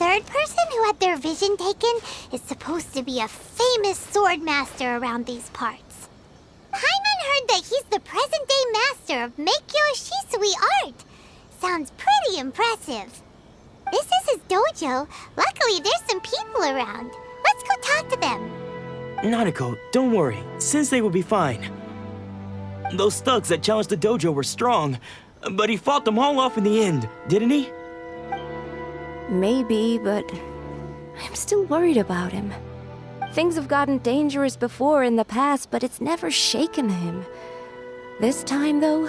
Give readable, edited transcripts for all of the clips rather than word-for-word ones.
third person who had their vision taken is supposed to be a famous sword master around these parts. Paimon heard that he's the present-day master of Meikyo Shisui art. Sounds pretty impressive. This is his dojo. Luckily, there's some people around. Let's go talk to them. Nanako, don't worry. Sensei will be fine. Those thugs that challenged the dojo were strong, but he fought them all off in the end, didn't he? Maybe, but I'm still worried about him. Things have gotten dangerous before in the past, but it's never shaken him. This time, though...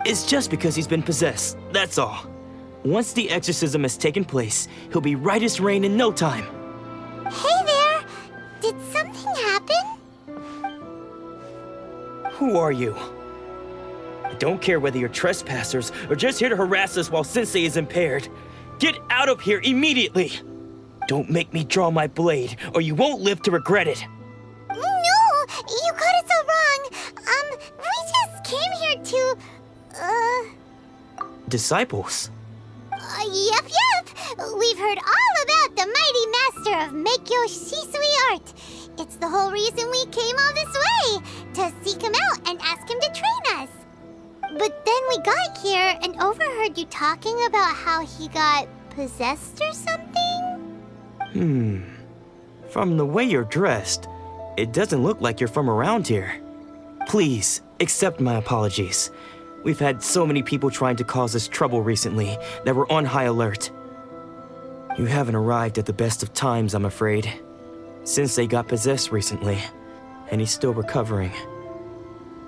It's just because he's been possessed, that's all. Once the exorcism has taken place, he'll be right as rain in no time. Hey there! Did something happen? Who are you? I don't care whether you're trespassers or just here to harass us while Sensei is impaired. Get out of here immediately! Don't make me draw my blade, or you won't live to regret it. No! You got it so wrong! We just came here to... Disciples? Yep. We've heard all about the mighty master of Meikyo Shisui art. It's the whole reason we came all this way, to seek him out and ask him to train us. But then we got here and overheard you talking about how he got possessed or something? From the way you're dressed, it doesn't look like you're from around here. Please, accept my apologies. We've had so many people trying to cause us trouble recently that we're on high alert. You haven't arrived at the best of times, I'm afraid. Sensei got possessed recently, and he's still recovering.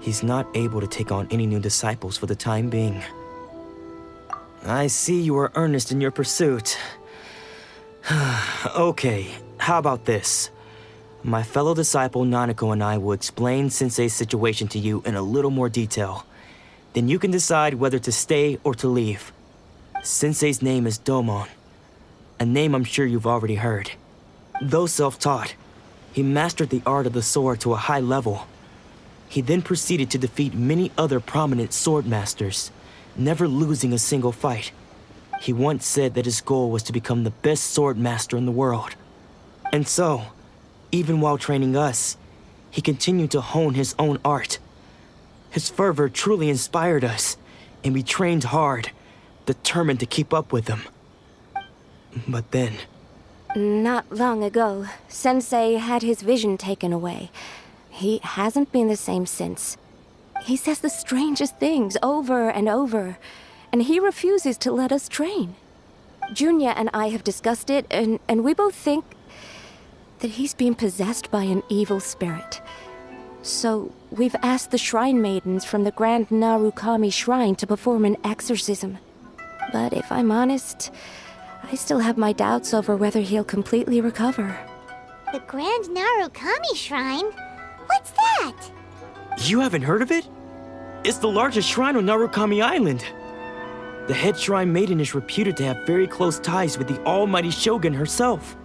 He's not able to take on any new disciples for the time being. I see you are earnest in your pursuit. Okay, how about this? My fellow disciple Nanako and I will explain Sensei's situation to you in a little more detail. Then you can decide whether to stay or to leave. Sensei's name is Domon, a name I'm sure you've already heard. Though self-taught, he mastered the art of the sword to a high level. He then proceeded to defeat many other prominent sword masters, never losing a single fight. He once said that his goal was to become the best sword master in the world. And so, even while training us, he continued to hone his own art. His fervor truly inspired us, and we trained hard, determined to keep up with him. But then... Not long ago, Sensei had his vision taken away. He hasn't been the same since. He says the strangest things over and over, and he refuses to let us train. Junya and I have discussed it, and we both think that he's been possessed by an evil spirit. So, we've asked the shrine maidens from the Grand Narukami Shrine to perform an exorcism. But if I'm honest, I still have my doubts over whether he'll completely recover. The Grand Narukami Shrine? What's that? You haven't heard of it? It's the largest shrine on Narukami Island. The head shrine maiden is reputed to have very close ties with the almighty Shogun herself.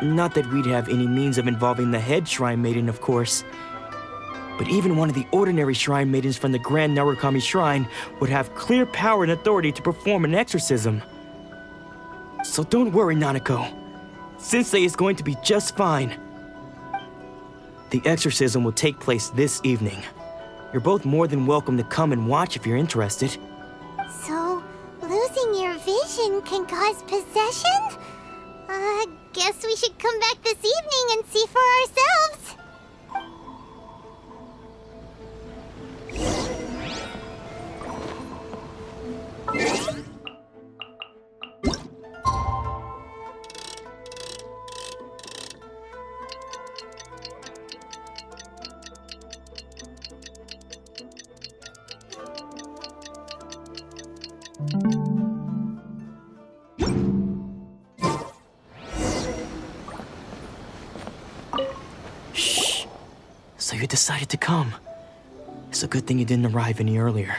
Not that we'd have any means of involving the head shrine maiden, of course. But even one of the ordinary shrine maidens from the Grand Narukami Shrine would have clear power and authority to perform an exorcism. So don't worry, Nanako. Sensei is going to be just fine. The exorcism will take place this evening. You're both more than welcome to come and watch if you're interested. So, losing your vision can cause possession? Guess we should come back this evening and see for ourselves. Shh. So you decided to come. It's a good thing you didn't arrive any earlier.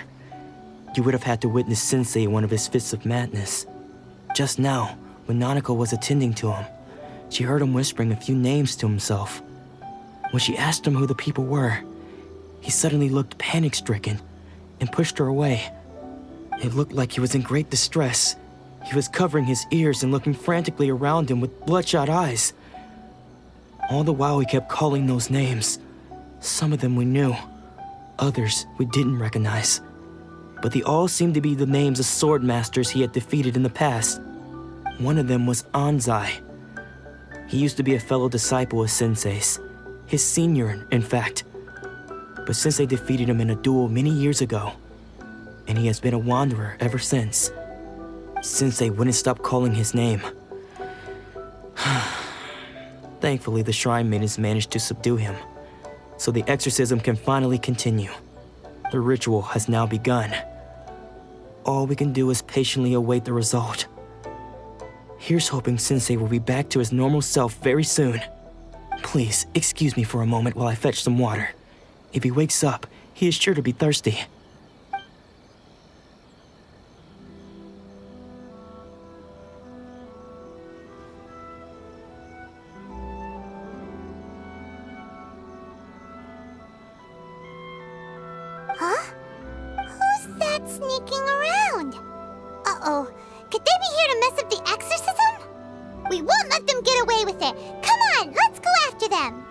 You would have had to witness Sensei in one of his fits of madness. Just now, when Nanako was attending to him, she heard him whispering a few names to himself. When she asked him who the people were, he suddenly looked panic-stricken and pushed her away. It looked like he was in great distress, He was covering his ears and looking frantically around him with bloodshot eyes. All the while he kept calling those names. Some of them we knew, others we didn't recognize. But they all seemed to be the names of sword masters he had defeated in the past. One of them was Anzai. He used to be a fellow disciple of Sensei's, his senior, in fact. But Sensei defeated him in a duel many years ago, and he has been a wanderer ever since. Sensei wouldn't stop calling his name. Thankfully, the shrine maidens managed to subdue him, so the exorcism can finally continue. The ritual has now begun. All we can do is patiently await the result. Here's hoping Sensei will be back to his normal self very soon. Please, excuse me for a moment while I fetch some water. If he wakes up, he is sure to be thirsty. Huh? Who's that sneaking around? Uh-oh. Could they be here to mess up the exorcism? We won't let them get away with it. Come on, let's go after them.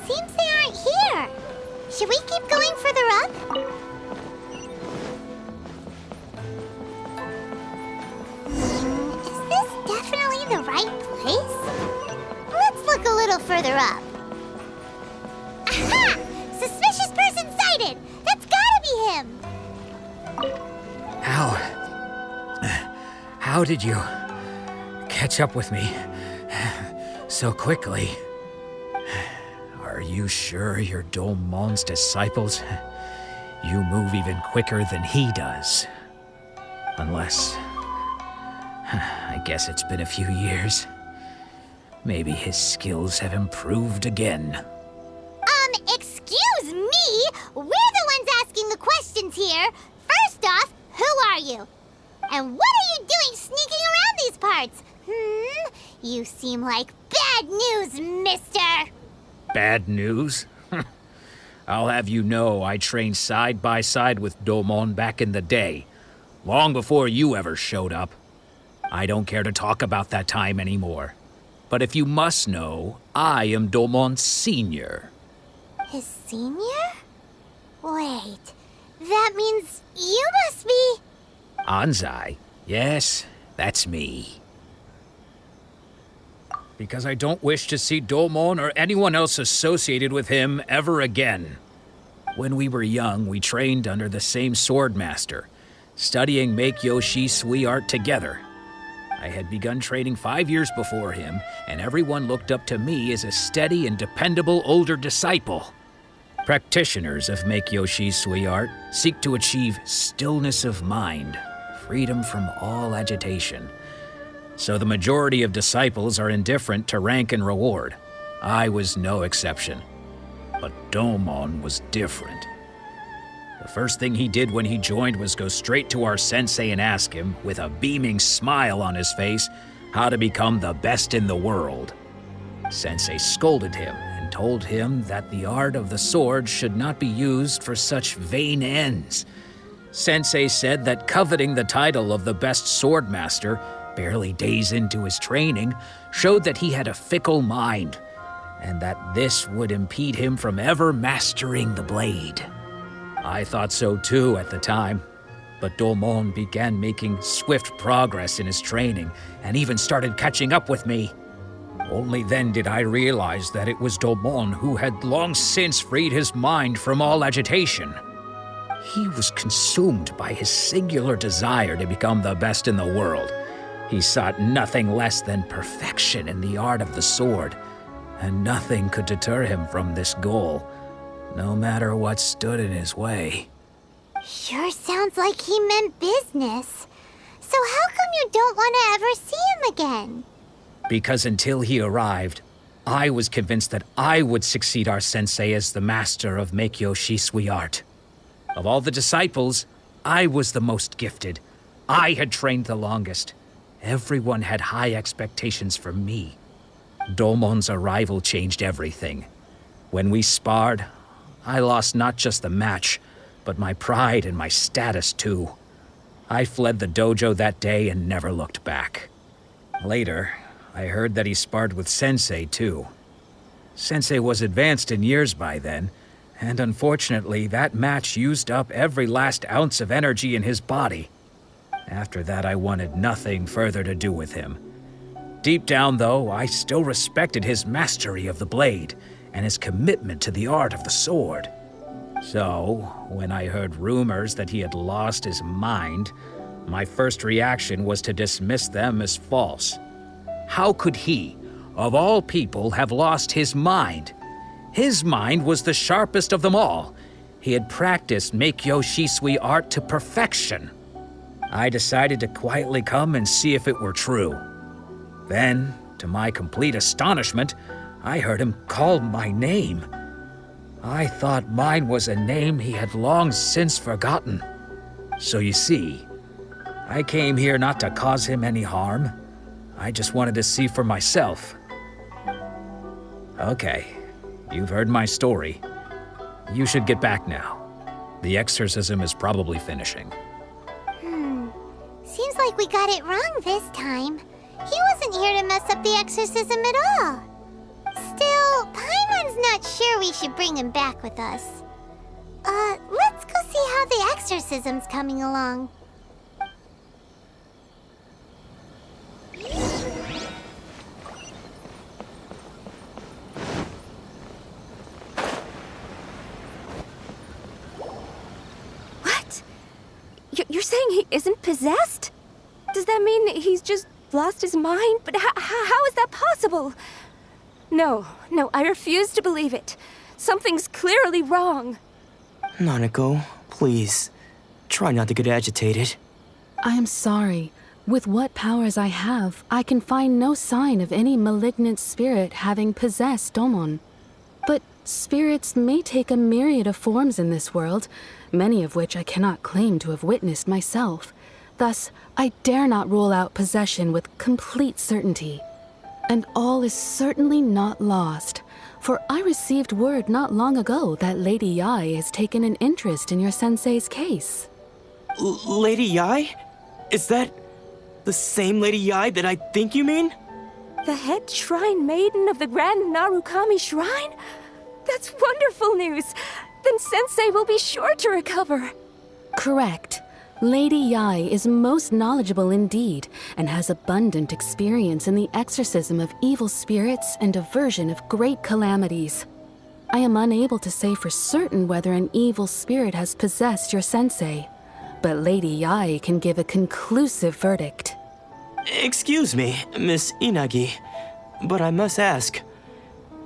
Seems they aren't here. Should we keep going further up? Is this definitely the right place? Let's look a little further up. Aha! Suspicious person sighted! That's gotta be him! How did you catch up with me so quickly? Are you sure you're Domon's disciples? You move even quicker than he does. Unless... I guess it's been a few years. Maybe his skills have improved again. Excuse me? We're the ones asking the questions here. First off, who are you? And what are you doing sneaking around these parts? You seem like bad news, mister. Bad news? I'll have you know I trained side by side with Domon back in the day, long before you ever showed up. I don't care to talk about that time anymore. But if you must know, I am Domon's senior. His senior? Wait, that means you must be... Anzai? Yes, that's me. Because I don't wish to see Domon or anyone else associated with him ever again. When we were young, we trained under the same sword master, studying Meikyo Shui art together. I had begun training 5 years before him, and everyone looked up to me as a steady and dependable older disciple. Practitioners of Meikyo Shui art seek to achieve stillness of mind, freedom from all agitation. So the majority of disciples are indifferent to rank and reward. I was no exception. But Domon was different. The first thing he did when he joined was go straight to our sensei and ask him, with a beaming smile on his face, how to become the best in the world. Sensei scolded him and told him that the art of the sword should not be used for such vain ends. Sensei said that coveting the title of the best sword master, barely days into his training, showed that he had a fickle mind, and that this would impede him from ever mastering the blade. I thought so too at the time, but Domon began making swift progress in his training and even started catching up with me. Only then did I realize that it was Domon who had long since freed his mind from all agitation. He was consumed by his singular desire to become the best in the world. He sought nothing less than perfection in the art of the sword, and nothing could deter him from this goal, no matter what stood in his way. Sure sounds like he meant business. So how come you don't want to ever see him again? Because until he arrived, I was convinced that I would succeed our sensei as the master of Meikyo Shui art. Of all the disciples, I was the most gifted. I had trained the longest. Everyone had high expectations for me. Domon's arrival changed everything. When we sparred, I lost not just the match, but my pride and my status too. I fled the dojo that day and never looked back. Later, I heard that he sparred with Sensei too. Sensei was advanced in years by then, and unfortunately that match used up every last ounce of energy in his body. After that, I wanted nothing further to do with him. Deep down, though, I still respected his mastery of the blade and his commitment to the art of the sword. So, when I heard rumors that he had lost his mind, my first reaction was to dismiss them as false. How could he, of all people, have lost his mind? His mind was the sharpest of them all. He had practiced Meikyo Shisui art to perfection. I decided to quietly come and see if it were true. Then, to my complete astonishment, I heard him call my name. I thought mine was a name he had long since forgotten. So you see, I came here not to cause him any harm. I just wanted to see for myself. Okay, you've heard my story. You should get back now. The exorcism is probably finishing. Seems like we got it wrong this time. He wasn't here to mess up the exorcism at all. Still, Paimon's not sure we should bring him back with us. Let's go see how the exorcism's coming along. What? You're saying he isn't possessed? Does that mean he's just lost his mind? But how is that possible? No, I refuse to believe it. Something's clearly wrong. Nanako, please. Try not to get agitated. I am sorry. With what powers I have, I can find no sign of any malignant spirit having possessed Domon. But spirits may take a myriad of forms in this world, many of which I cannot claim to have witnessed myself. Thus, I dare not rule out possession with complete certainty. And all is certainly not lost, for I received word not long ago that Lady Yae has taken an interest in your sensei's case. Lady Yae? Is that the same Lady Yae that I think you mean? The head shrine maiden of the Grand Narukami Shrine? That's wonderful news! Then Sensei will be sure to recover. Correct. Lady Yae is most knowledgeable indeed, and has abundant experience in the exorcism of evil spirits and aversion of great calamities. I am unable to say for certain whether an evil spirit has possessed your sensei, but Lady Yae can give a conclusive verdict. Excuse me, Miss Inagi, but I must ask,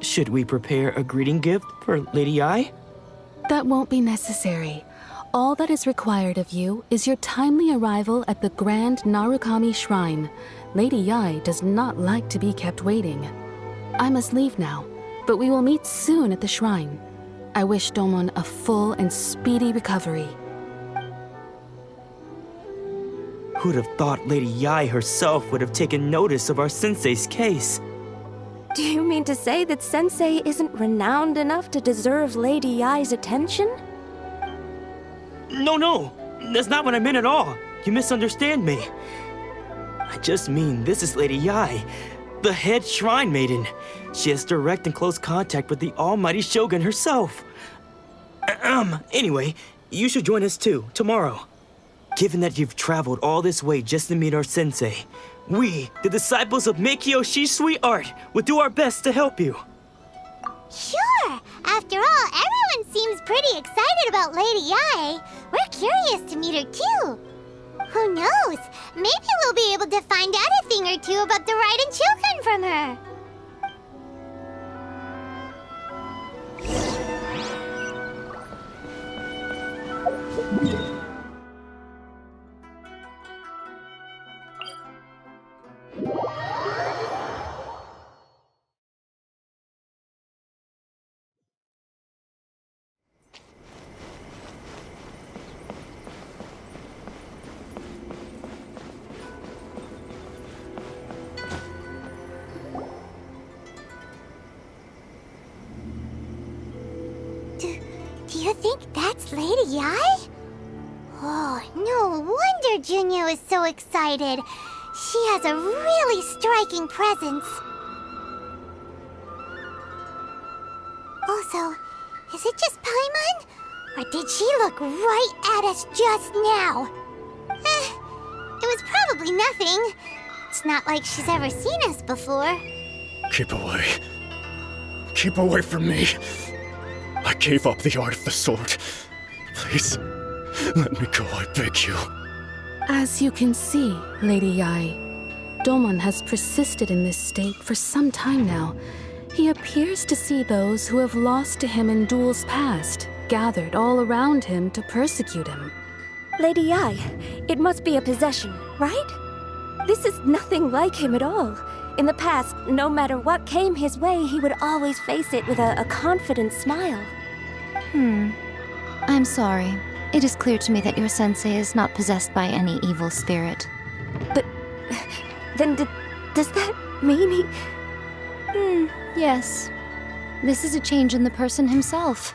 should we prepare a greeting gift for Lady Yae? That won't be necessary. All that is required of you is your timely arrival at the Grand Narukami Shrine. Lady Yae does not like to be kept waiting. I must leave now, but we will meet soon at the shrine. I wish Domon a full and speedy recovery. Who'd have thought Lady Yae herself would have taken notice of our sensei's case? Do you mean to say that Sensei isn't renowned enough to deserve Lady Yae's attention? No, that's not what I meant at all. You misunderstand me. I just mean this is Lady Yae, the head shrine maiden. She has direct and close contact with the almighty Shogun herself. Anyway, you should join us too, tomorrow. Given that you've traveled all this way just to meet our sensei, we, the disciples of Meikyo Shisui art, will do our best to help you. Sure! After all, everyone seems pretty excited about Lady Yae. We're curious to meet her too. Who knows? Maybe we'll be able to find out a thing or two about the Raiden children from her. You think that's Lady Yae? Oh, no wonder Junya is so excited. She has a really striking presence. Also, is it just Paimon? Or did she look right at us just now? It was probably nothing. It's not like she's ever seen us before. Keep away. Keep away from me. I gave up the art of the sword. Please, let me go, I beg you. As you can see, Lady Yae, Domon has persisted in this state for some time now. He appears to see those who have lost to him in duels past, gathered all around him to persecute him. Lady Yae, it must be a possession, right? This is nothing like him at all. In the past, no matter what came his way, he would always face it with a confident smile. I'm sorry. It is clear to me that your sensei is not possessed by any evil spirit. But then does that mean he... Yes. This is a change in the person himself.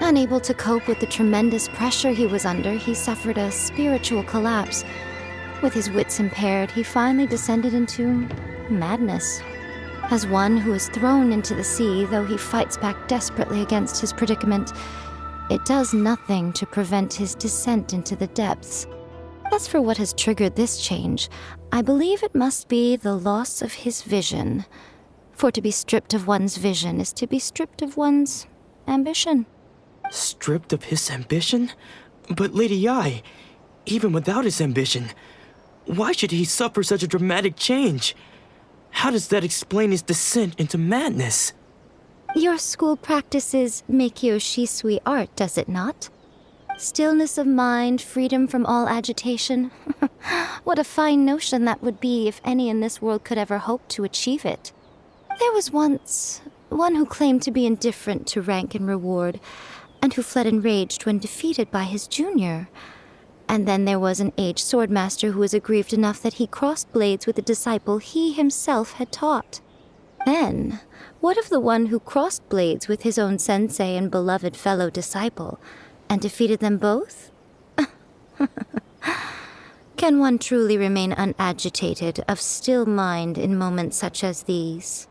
Unable to cope with the tremendous pressure he was under, he suffered a spiritual collapse. With his wits impaired, he finally descended into madness. As one who is thrown into the sea, though he fights back desperately against his predicament, it does nothing to prevent his descent into the depths. As for what has triggered this change, I believe it must be the loss of his vision. For to be stripped of one's vision is to be stripped of one's ambition. Stripped of his ambition? But Lady Yae, even without his ambition, why should he suffer such a dramatic change? How does that explain his descent into madness? Your school practices Meikyo Shisui art, does it not? Stillness of mind, freedom from all agitation. What a fine notion that would be if any in this world could ever hope to achieve it. There was once one who claimed to be indifferent to rank and reward, and who fled enraged when defeated by his junior. And then there was an aged swordmaster who was aggrieved enough that he crossed blades with a disciple he himself had taught. Then, what of the one who crossed blades with his own sensei and beloved fellow disciple, and defeated them both? Can one truly remain unagitated, of still mind in moments such as these?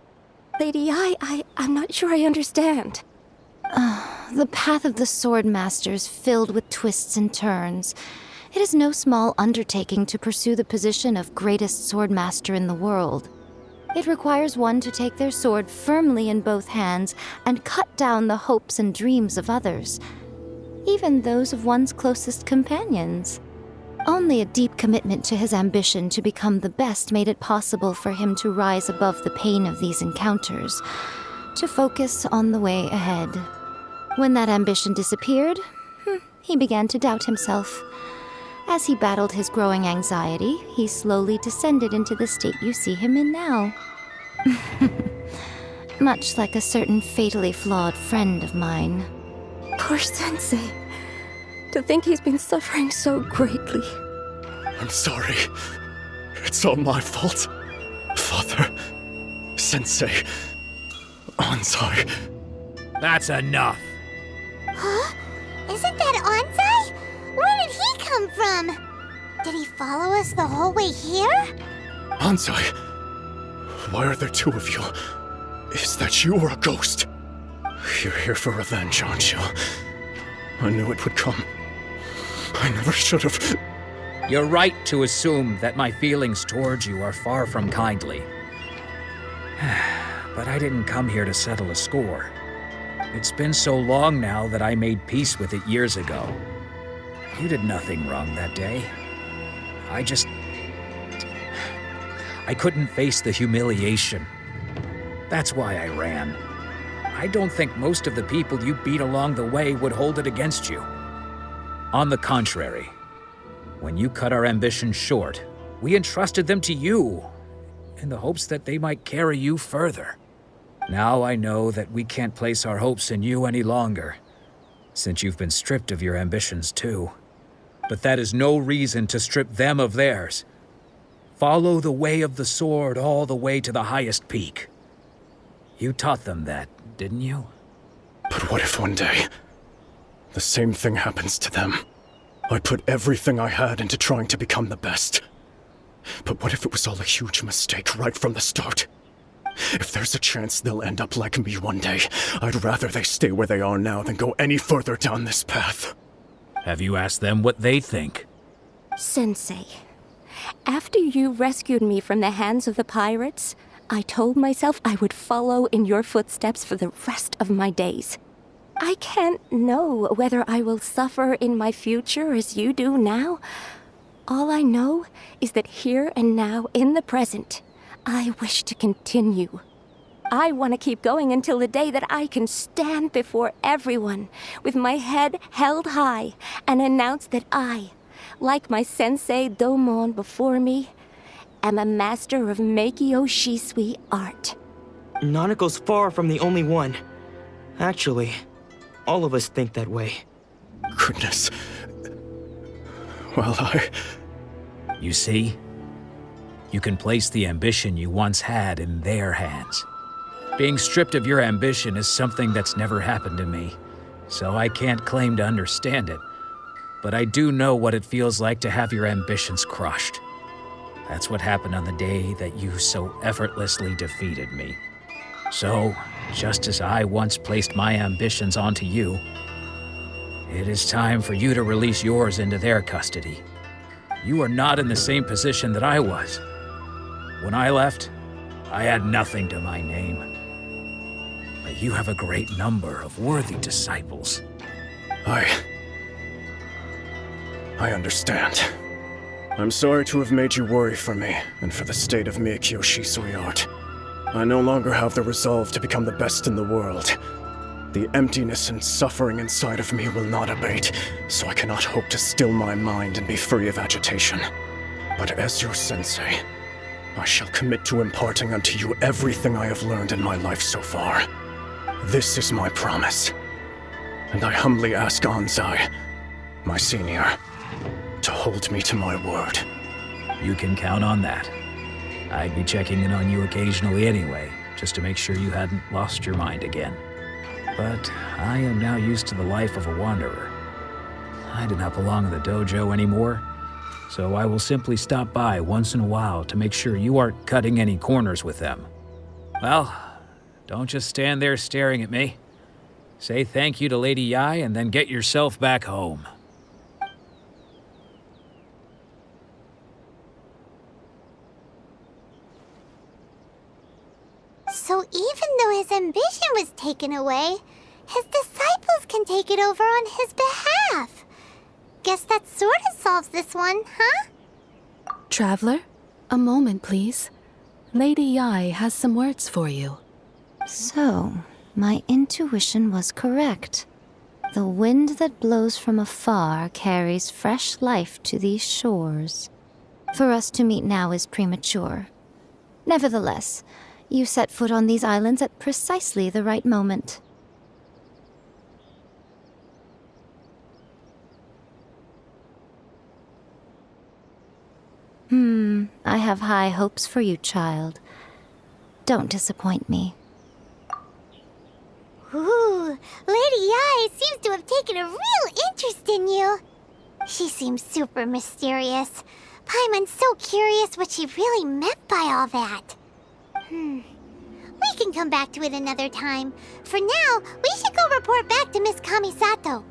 Lady Yae, I'm not sure I understand. The path of the sword master is filled with twists and turns. It is no small undertaking to pursue the position of greatest sword master in the world. It requires one to take their sword firmly in both hands and cut down the hopes and dreams of others, even those of one's closest companions. Only a deep commitment to his ambition to become the best made it possible for him to rise above the pain of these encounters, to focus on the way ahead. When that ambition disappeared, he began to doubt himself. As he battled his growing anxiety, he slowly descended into the state you see him in now. Much like a certain fatally flawed friend of mine. Poor sensei. To think he's been suffering so greatly. I'm sorry. It's all my fault. Father, Sensei, Anzai. That's enough. Huh? Isn't that Anzai? Where did he come from? Did he follow us the whole way here? Anzai, why are there two of you? Is that you or a ghost? You're here for revenge, aren't you? I knew it would come. I never should have. You're right to assume that my feelings towards you are far from kindly. But I didn't come here to settle a score. It's been so long now that I made peace with it years ago. You did nothing wrong that day. I couldn't face the humiliation. That's why I ran. I don't think most of the people you beat along the way would hold it against you. On the contrary, when you cut our ambitions short, we entrusted them to you, in the hopes that they might carry you further. Now I know that we can't place our hopes in you any longer, since you've been stripped of your ambitions too. But that is no reason to strip them of theirs. Follow the way of the sword all the way to the highest peak. You taught them that, didn't you? But what if one day the same thing happens to them. I put everything I had into trying to become the best. But what if it was all a huge mistake right from the start? If there's a chance they'll end up like me one day, I'd rather they stay where they are now than go any further down this path. Have you asked them what they think? Sensei, after you rescued me from the hands of the pirates, I told myself I would follow in your footsteps for the rest of my days. I can't know whether I will suffer in my future as you do now. All I know is that here and now, in the present, I wish to continue. I want to keep going until the day that I can stand before everyone with my head held high and announce that I, like my sensei Domon before me, am a master of Meikyo Shisui art. Nanako's far from the only one. Actually, all of us think that way. Goodness. Well, You see? You can place the ambition you once had in their hands. Being stripped of your ambition is something that's never happened to me, so I can't claim to understand it. But I do know what it feels like to have your ambitions crushed. That's what happened on the day that you so effortlessly defeated me. So, just as I once placed my ambitions onto you, it is time for you to release yours into their custody. You are not in the same position that I was. When I left, I had nothing to my name. But you have a great number of worthy disciples. I understand. I'm sorry to have made you worry for me, and for the state of Meikyo Shisui art. I no longer have the resolve to become the best in the world. The emptiness and suffering inside of me will not abate, so I cannot hope to still my mind and be free of agitation. But as your sensei, I shall commit to imparting unto you everything I have learned in my life so far. This is my promise. And I humbly ask Anzai, my senior, to hold me to my word. You can count on that. I'd be checking in on you occasionally anyway, just to make sure you hadn't lost your mind again. But I am now used to the life of a wanderer. I do not belong in the dojo anymore, so I will simply stop by once in a while to make sure you aren't cutting any corners with them. Well, don't just stand there staring at me. Say thank you to Lady Yae and then get yourself back home. So even though his ambition was taken away, his disciples can take it over on his behalf. Guess that sort of solves this one, huh? Traveler, a moment, please. Lady Yae has some words for you. So, my intuition was correct. The wind that blows from afar carries fresh life to these shores. For us to meet now is premature. Nevertheless, you set foot on these islands at precisely the right moment. I have high hopes for you, child. Don't disappoint me. Ooh, Lady Yae seems to have taken a real interest in you. She seems super mysterious. Paimon's so curious what she really meant by all that. We can come back to it another time. For now, we should go report back to Miss Kamisato.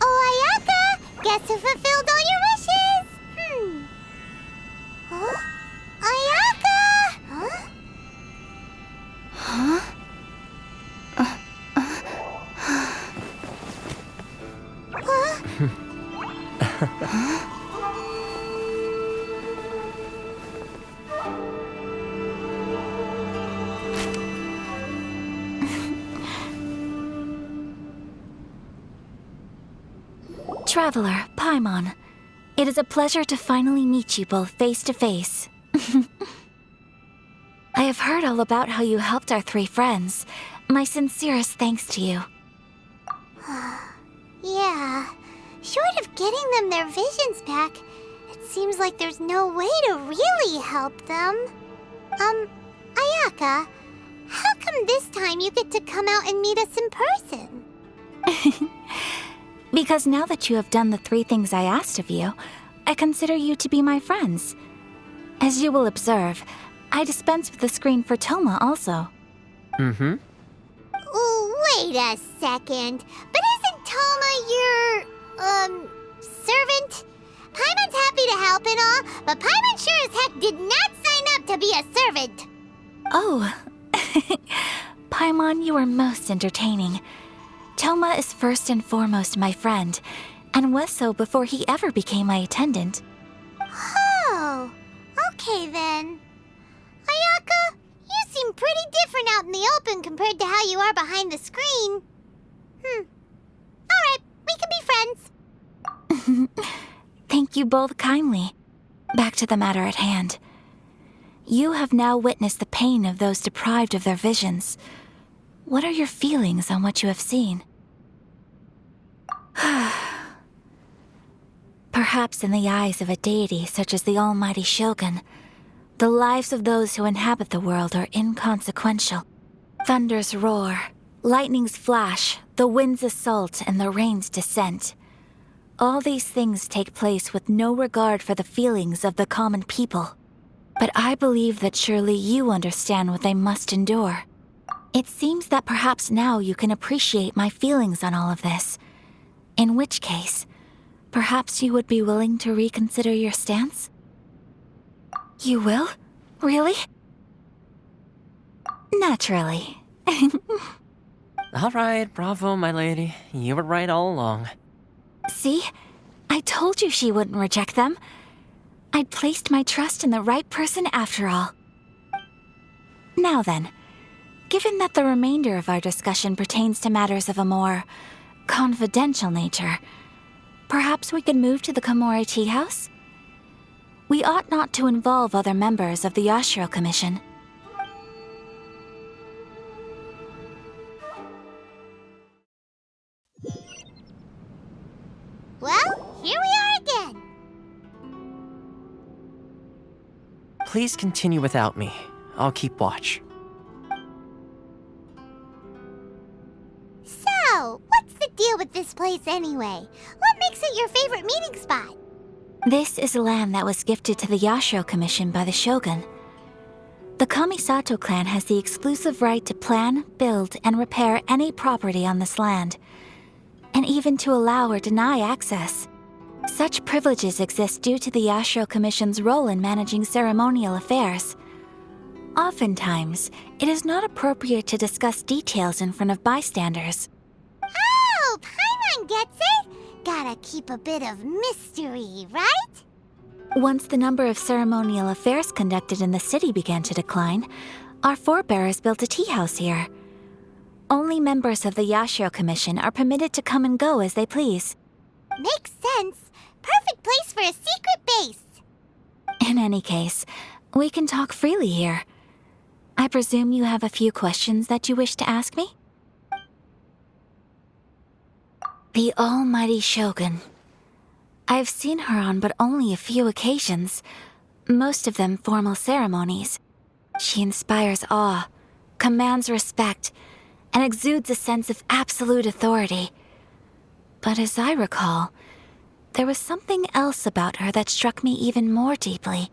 Oh, Ayaka! Guess who fulfilled all your wishes? Huh? Ayaka! Huh? Traveler, Paimon, it is a pleasure to finally meet you both face to face. I have heard all about how you helped our 3 friends. My sincerest thanks to you. Yeah, short of getting them their visions back, it seems like there's no way to really help them. Ayaka, how come this time you get to come out and meet us in person? Because now that you have done the 3 things I asked of you, I consider you to be my friends. As you will observe, I dispense with the screen for Toma also. Mm-hmm. Wait a second. But isn't Toma your, servant? Paimon's happy to help and all, but Paimon sure as heck did not sign up to be a servant. Oh. Paimon, you are most entertaining. Toma is first and foremost my friend, and was so before he ever became my attendant. Oh, okay then. Ayaka, you seem pretty different out in the open compared to how you are behind the screen. Alright, we can be friends. Thank you both kindly. Back to the matter at hand. You have now witnessed the pain of those deprived of their visions. What are your feelings on what you have seen? Perhaps in the eyes of a deity such as the almighty Shogun, the lives of those who inhabit the world are inconsequential. Thunders roar, lightnings flash, the winds assault, and the rains descent. All these things take place with no regard for the feelings of the common people. But I believe that surely you understand what they must endure. It seems that perhaps now you can appreciate my feelings on all of this. In which case, perhaps you would be willing to reconsider your stance? You will? Really? Naturally. All right, bravo, my lady. You were right all along. See? I told you she wouldn't reject them. I'd placed my trust in the right person after all. Now then, given that the remainder of our discussion pertains to matters of a more confidential nature, perhaps we could move to the Komori Tea House? We ought not to involve other members of the Yashiro Commission. Well, here we are again. Please continue without me. I'll keep watch. So, what's the deal with this place anyway? What makes it your favorite meeting spot? This is land that was gifted to the Yashiro Commission by the Shogun. The Kamisato clan has the exclusive right to plan, build, and repair any property on this land, and even to allow or deny access. Such privileges exist due to the Yashiro Commission's role in managing ceremonial affairs. Oftentimes, it is not appropriate to discuss details in front of bystanders. Oh, Paimon gets it! Gotta keep a bit of mystery, right? Once the number of ceremonial affairs conducted in the city began to decline, our forebears built a tea house here. Only members of the Yashiro Commission are permitted to come and go as they please. Makes sense. Perfect place for a secret base. In any case, we can talk freely here. I presume you have a few questions that you wish to ask me? The almighty Shogun. I've seen her on but only a few occasions, most of them formal ceremonies. She inspires awe, commands respect, and exudes a sense of absolute authority. But as I recall, there was something else about her that struck me even more deeply.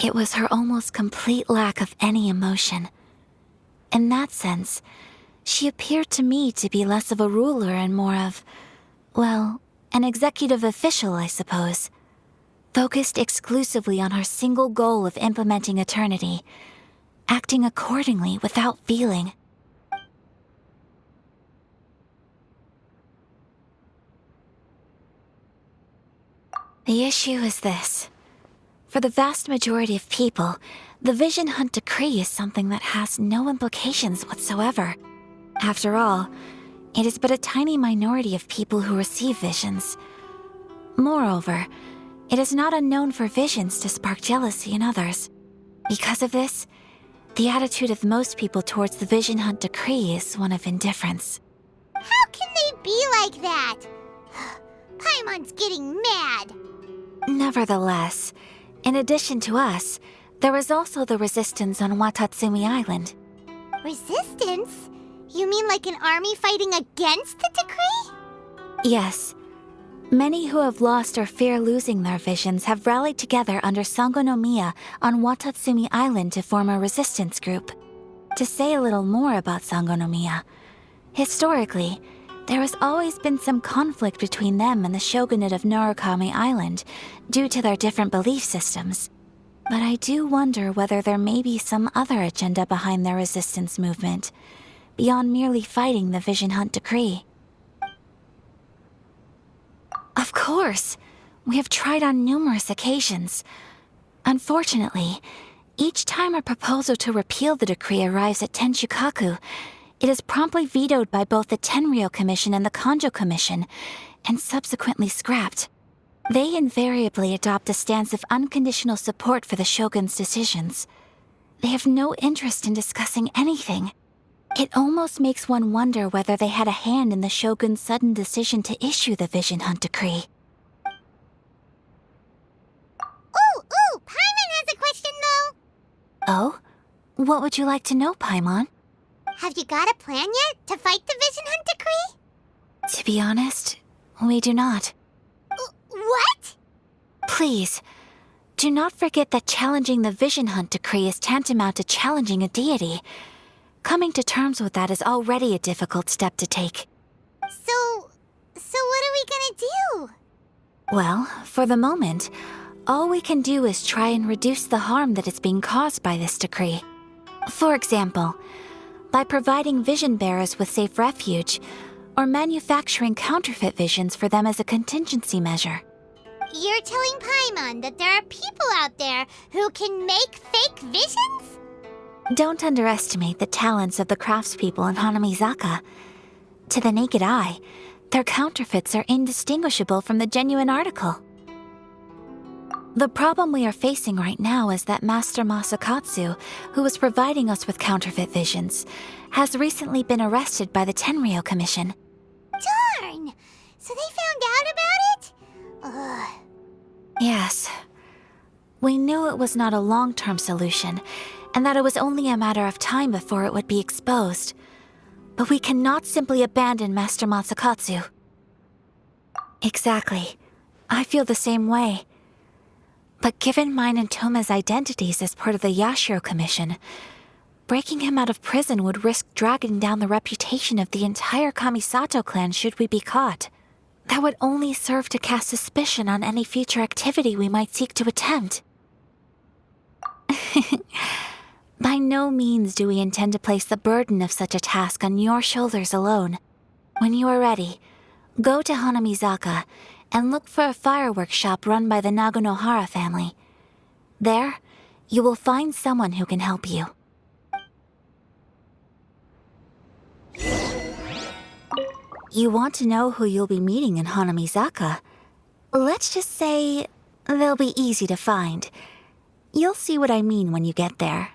It was her almost complete lack of any emotion. In that sense, she appeared to me to be less of a ruler and more of, well, an executive official, I suppose. Focused exclusively on her single goal of implementing eternity, acting accordingly without feeling. The issue is this. For the vast majority of people, the Vision Hunt Decree is something that has no implications whatsoever. After all, it is but a tiny minority of people who receive visions. Moreover, it is not unknown for visions to spark jealousy in others. Because of this, the attitude of most people towards the Vision Hunt decree is one of indifference. How can they be like that? Paimon's getting mad. Nevertheless, in addition to us, there is also the resistance on Watatsumi Island. Resistance? You mean like an army fighting against the decree? Yes. Many who have lost or fear losing their visions have rallied together under Sangonomiya on Watatsumi Island to form a resistance group. To say a little more about Sangonomiya, historically, there has always been some conflict between them and the shogunate of Narukami Island due to their different belief systems. But I do wonder whether there may be some other agenda behind their resistance movement, beyond merely fighting the Vision Hunt decree. Of course, we have tried on numerous occasions. Unfortunately, each time a proposal to repeal the decree arrives at Tenshukaku, it is promptly vetoed by both the Tenryou Commission and the Kanjo Commission, and subsequently scrapped. They invariably adopt a stance of unconditional support for the shogun's decisions. They have no interest in discussing anything. It almost makes one wonder whether they had a hand in the shogun's sudden decision to issue the Vision Hunt decree. Ooh, Paimon has a question though. Oh? What would you like to know, Paimon? Have you got a plan yet to fight the Vision Hunt decree? To be honest, we do not. What? Please, do not forget that challenging the Vision Hunt decree is tantamount to challenging a deity. Coming to terms with that is already a difficult step to take. So what are we gonna do? Well, for the moment, all we can do is try and reduce the harm that is being caused by this decree. For example, by providing vision bearers with safe refuge, or manufacturing counterfeit visions for them as a contingency measure. You're telling Paimon that there are people out there who can make fake visions? Don't underestimate the talents of the craftspeople in Hanamizaka. To the naked eye, their counterfeits are indistinguishable from the genuine article. The problem we are facing right now is that Master Masakatsu, who was providing us with counterfeit visions, has recently been arrested by the Tenryou Commission. Darn! So they found out about it? Ugh. Yes. We knew it was not a long-term solution, and that it was only a matter of time before it would be exposed. But we cannot simply abandon Master Masakatsu. Exactly. I feel the same way. But given mine and Toma's identities as part of the Yashiro Commission, breaking him out of prison would risk dragging down the reputation of the entire Kamisato clan should we be caught. That would only serve to cast suspicion on any future activity we might seek to attempt. By no means do we intend to place the burden of such a task on your shoulders alone. When you are ready, go to Hanamizaka and look for a fireworks shop run by the Naganohara family. There, you will find someone who can help you. You want to know who you'll be meeting in Hanamizaka? Let's just say they'll be easy to find. You'll see what I mean when you get there.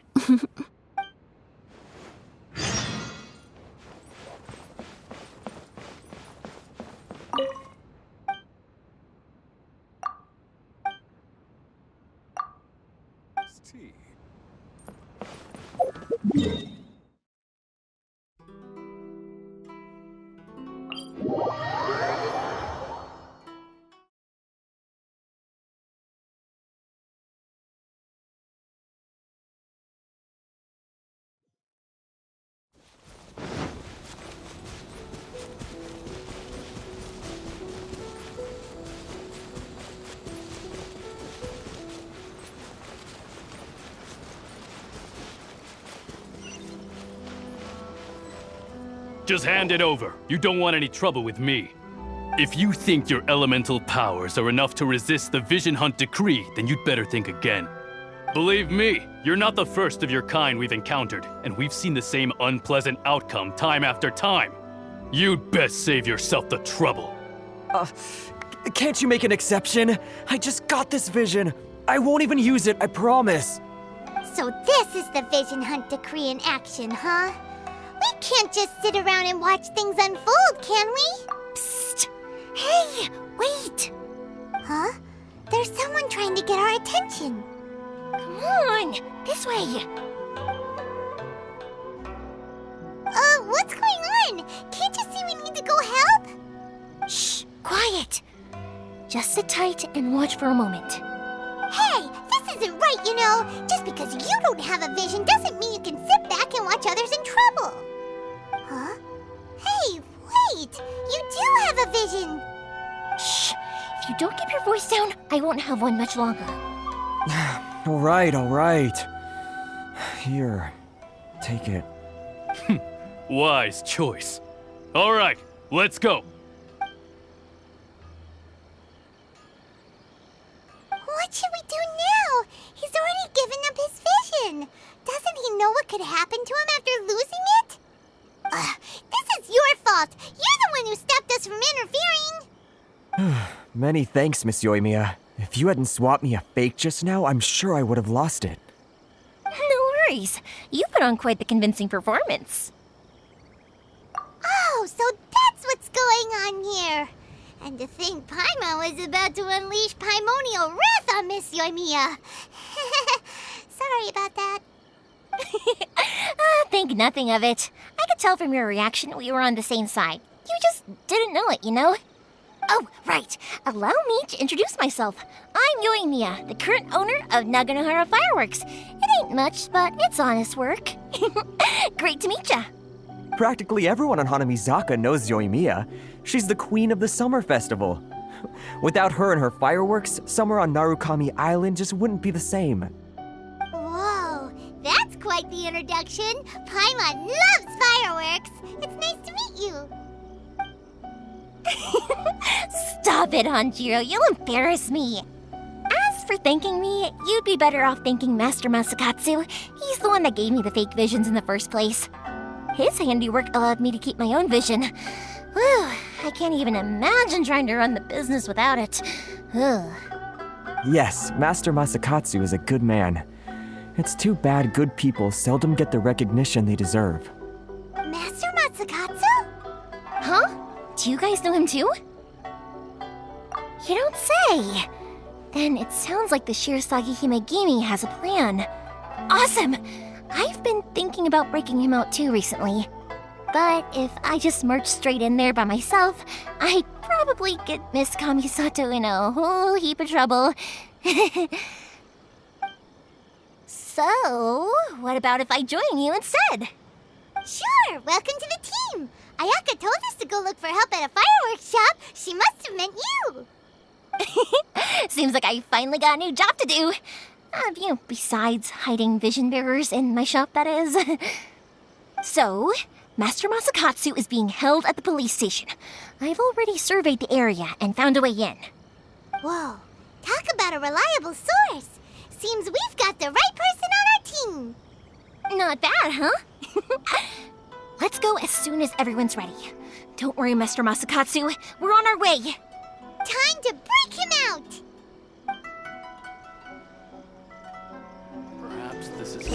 Just hand it over. You don't want any trouble with me. If you think your elemental powers are enough to resist the Vision Hunt decree, then you'd better think again. Believe me, you're not the first of your kind we've encountered, and we've seen the same unpleasant outcome time after time. You'd best save yourself the trouble. Can't you make an exception? I just got this vision. I won't even use it, I promise. So this is the Vision Hunt Decree in action, huh? We can't just sit around and watch things unfold, can we? Psst! Hey, wait! Huh? There's someone trying to get our attention. Come on, this way. What's going on? Can't you see we need to go help? Shh, quiet. Just sit tight and watch for a moment. Hey, this isn't right, you know. Just because you don't have a vision doesn't mean you can sit back and watch others in trouble. Huh? Hey, wait! You do have a vision! Shh! If you don't keep your voice down, I won't have one much longer. All right. Here, take it. Wise choice. All right, let's go. What should we do now? He's already given up his vision. Doesn't he know what could happen to him after losing it? This is your fault. You're the one who stopped us from interfering. Many thanks, Miss Yoimiya. If you hadn't swapped me a fake just now, I'm sure I would have lost it. No worries. You put on quite the convincing performance. Oh, so that's what's going on here. And to think Paimon was about to unleash Paimonial wrath on Miss Yoimiya. Sorry about that. Think nothing of it. I could tell from your reaction we were on the same side. You just didn't know it, you know? Oh, right. Allow me to introduce myself. I'm Yoimiya, the current owner of Naganohara Fireworks. It ain't much, but it's honest work. Great to meet ya. Practically everyone on Hanamizaka knows Yoimiya. She's the queen of the summer festival. Without her and her fireworks, summer on Narukami Island just wouldn't be the same. Whoa, that's quite the introduction. Paimon loves fireworks. It's nice to meet you. Stop it, Hanjiro. You'll embarrass me. As for thanking me, you'd be better off thanking Master Masakatsu. He's the one that gave me the fake visions in the first place. His handiwork allowed me to keep my own vision. Whew, I can't even imagine trying to run the business without it. Ugh. Yes, Master Masakatsu is a good man. It's too bad good people seldom get the recognition they deserve. Master Masakatsu? Huh? Do you guys know him too? You don't say! Then it sounds like the Shirasagi Himegimi has a plan. Awesome! I've been thinking about breaking him out too recently. But if I just march straight in there by myself, I'd probably get Miss Kamisato in a whole heap of trouble. So, what about if I join you instead? Sure, welcome to the team. Ayaka told us to go look for help at a fireworks shop. She must have meant you. Seems like I finally got a new job to do. Besides hiding vision bearers in my shop, that is. So, Master Masakatsu is being held at the police station. I've already surveyed the area and found a way in. Whoa, talk about a reliable source. Seems we've got the right person on our team. Not bad, huh? Let's go as soon as everyone's ready. Don't worry, Master Masakatsu. We're on our way. Time to break him out. Perhaps this is...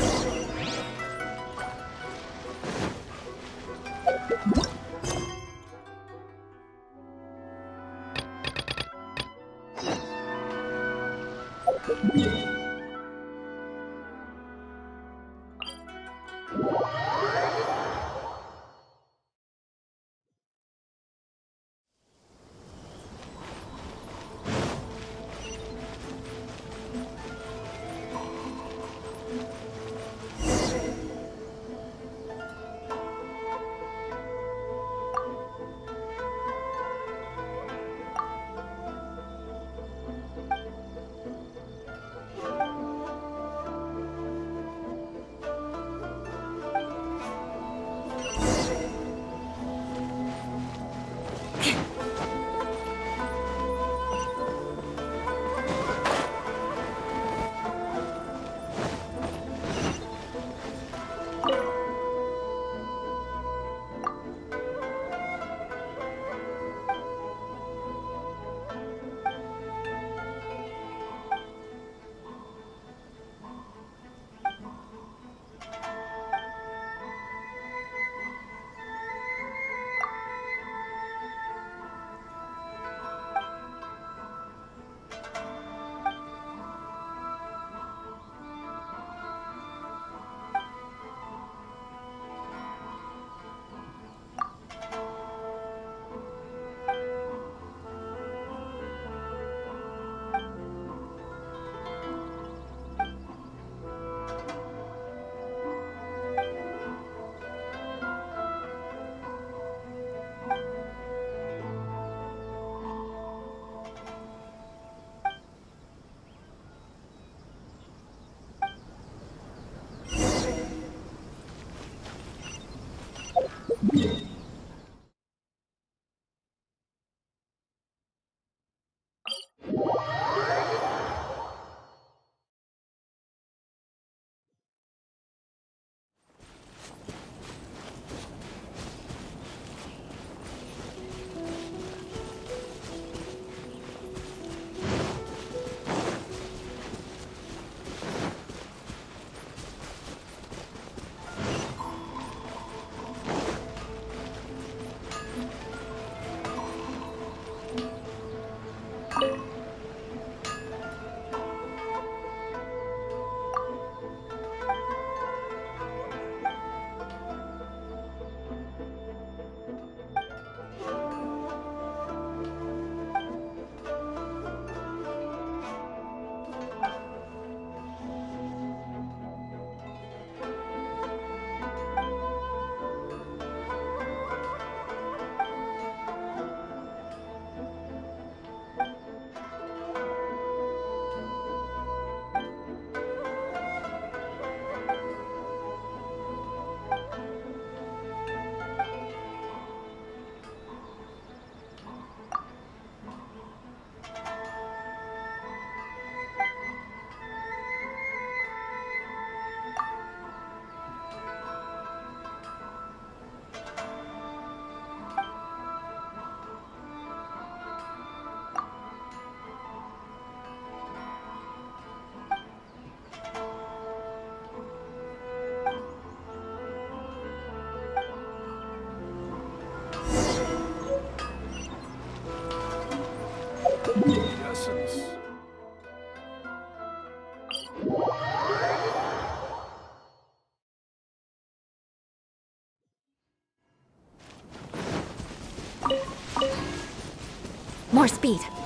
More speed.